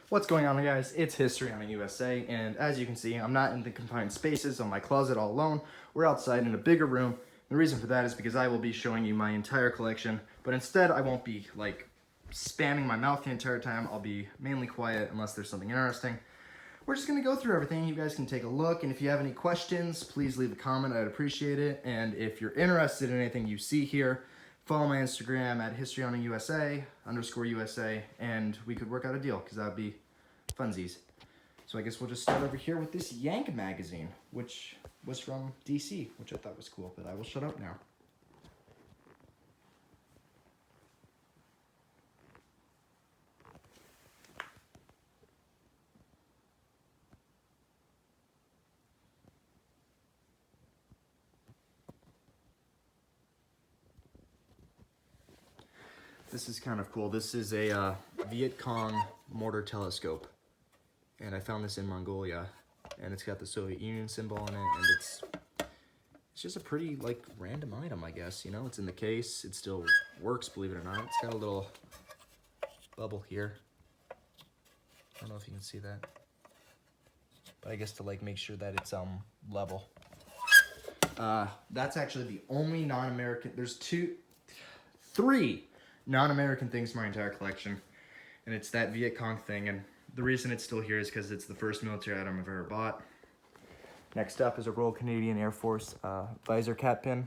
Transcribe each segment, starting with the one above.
What's going on, guys? It's History on the USA, and as you can see, I'm not in the confined spaces of my closet all alone. We're outside in a bigger room. The reason for that is because I will be showing you my entire collection, but instead I won't be like spamming my mouth the entire time. I'll be mainly quiet unless there's something interesting. We're just gonna go through everything. You guys can take a look, and if you have any questions, please leave a comment. I'd appreciate it. And if you're interested in anything you see here, follow my Instagram at historyontheusa_USA, and we could work out a deal, because that would be funsies. So I guess we'll just start over here with this Yank magazine, which was from DC, which I thought was cool, but I will shut up now. This is kind of cool. This is a Vietcong mortar telescope, and I found this in Mongolia, and it's got the Soviet Union symbol on it, and it's just a pretty like random item, I guess. You know, it's in the case. It still works, believe it or not. It's got a little bubble here. I don't know if you can see that, but I guess to like make sure that it's level. That's actually the only non-American. There's three non-American things in my entire collection, and it's that Vietcong thing, and the reason it's still here is because it's the first military item I've ever bought. Next up is a Royal Canadian Air Force Visor cap pin,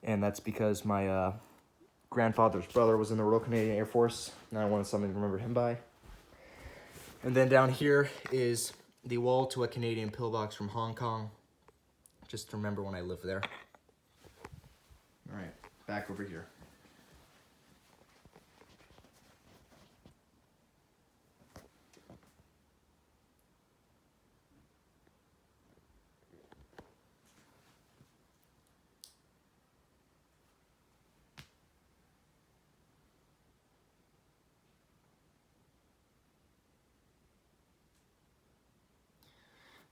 and that's because my grandfather's brother was in the Royal Canadian Air Force, and I wanted something to remember him by. And then down here is the wall to a Canadian pillbox from Hong Kong, just to remember when I lived there. All right, back over here.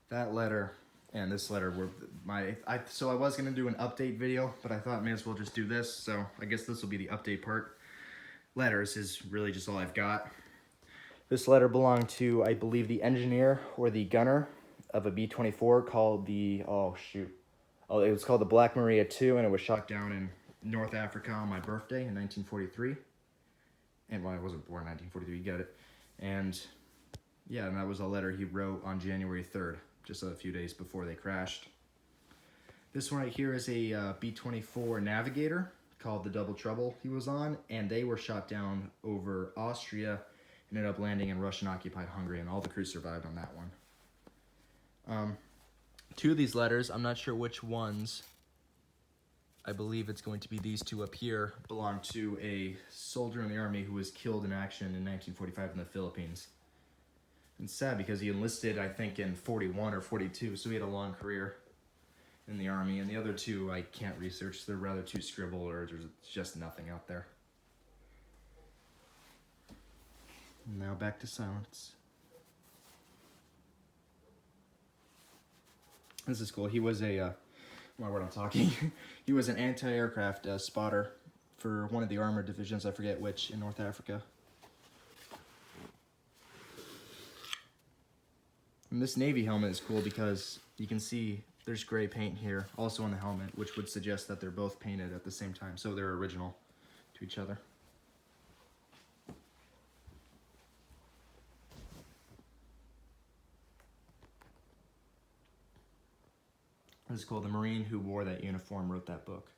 That letter and this letter were so I was gonna do an update video, but I thought may as well just do this. So I guess this will be the update part. Letters is really just all I've got. This letter belonged to, I believe, the engineer or the gunner of a B-24 called the, it was called the Black Maria II, and it was shot down in North Africa on my birthday in 1943. And well, I wasn't born in 1943, you get it. And yeah, and that was a letter he wrote on January 3rd, just a few days before they crashed. This one right here is a B-24 Navigator called the Double Trouble he was on, and they were shot down over Austria and ended up landing in Russian-occupied Hungary, and all the crew survived on that one. Two of these letters, I'm not sure which ones, I believe it's going to be these two up here, belong to a soldier in the army who was killed in action in 1945 in the Philippines. It's sad because he enlisted, I think, in 41 or 42, so he had a long career in the army. And the other two I can't research. They're rather too scribbled, or there's just nothing out there. Now back to silence. This is cool. He was my word, I'm talking. He was an anti-aircraft spotter for one of the armored divisions, I forget which, in North Africa. And this Navy helmet is cool because you can see there's gray paint here, also on the helmet, which would suggest that they're both painted at the same time, so they're original to each other. This is cool. The Marine who wore that uniform wrote that book.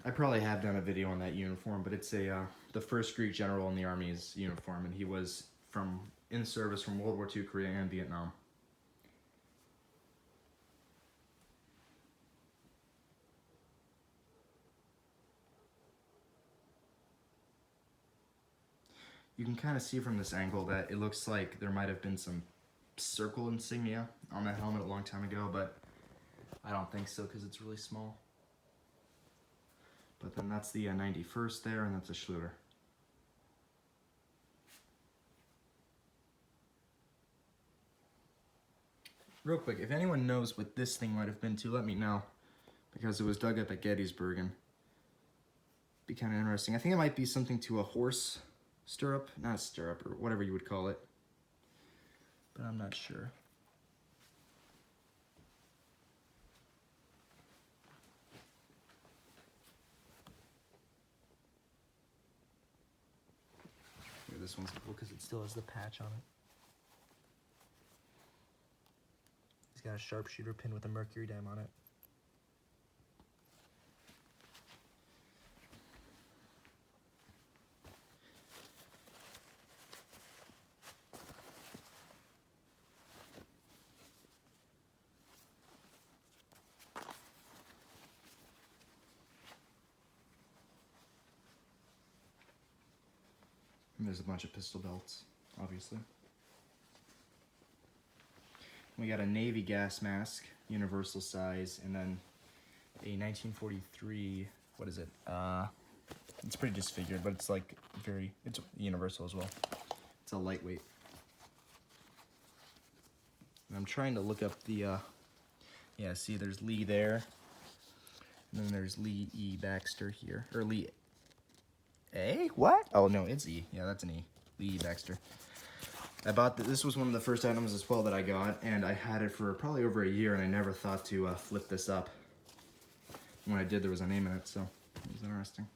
I probably have done a video on that uniform, but it's the first Greek general in the Army's uniform, and he was in service from World War II, Korea, and Vietnam. You can kind of see from this angle that it looks like there might have been some circle insignia on that helmet a long time ago, but I don't think so because it's really small. But then that's the 91st there, and that's a Schluter. Real quick, if anyone knows what this thing might have been to, let me know. Because it was dug up at Gettysburg and be kind of interesting. I think it might be something to a horse stirrup, not stirrup, or whatever you would call it. But I'm not sure. Here, this one's cool because it still has the patch on it. It's got a sharpshooter pin with a mercury dam on it. And there's a bunch of pistol belts, obviously. We got a Navy gas mask, universal size, and then a 1943, what is it? It's pretty disfigured, but it's like it's universal as well. It's a lightweight. And I'm trying to look up the, yeah, see there's Lee there. And then there's Lee E. Baxter here, or Lee A? What? Oh no, it's E. Yeah, that's an E. Lee E. Baxter. I bought this was one of the first items as well that I got, and I had it for probably over a year, and I never thought to flip this up. When I did, there was a name in it, so it was interesting.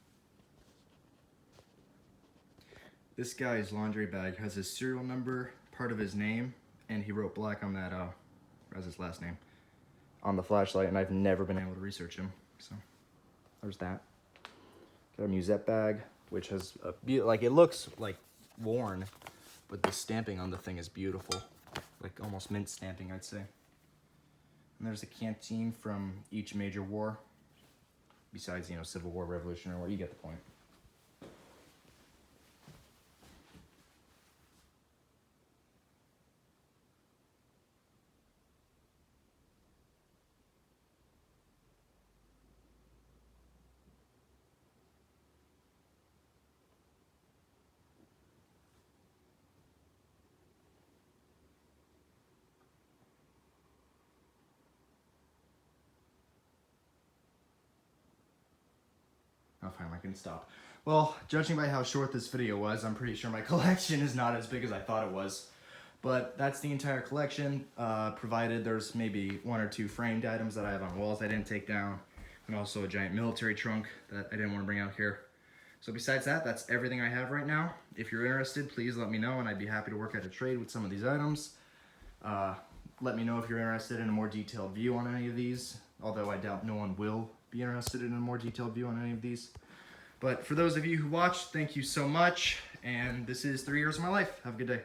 This guy's laundry bag has his serial number, part of his name, and he wrote black on that, that's his last name, on the flashlight, and I've never been able to research him, so there's that. Got a musette bag, which has like, it looks like worn, but the stamping on the thing is beautiful, like almost mint stamping, I'd say. And there's a canteen from each major war, besides, you know, Civil War, Revolutionary War. You get the point. Oh, fine, I can stop. Well, judging by how short this video was, I'm pretty sure my collection is not as big as I thought it was. But that's the entire collection, provided there's maybe 1 or 2 framed items that I have on walls I didn't take down, and also a giant military trunk that I didn't want to bring out here. So besides that, that's everything I have right now. If you're interested, please let me know, and I'd be happy to work out a trade with some of these items. Let me know if you're interested in a more detailed view on any of these, although I doubt no one will be interested in a more detailed view on any of these. But for those of you who watched, thank you so much, and this is 3 years of my life. Have a good day.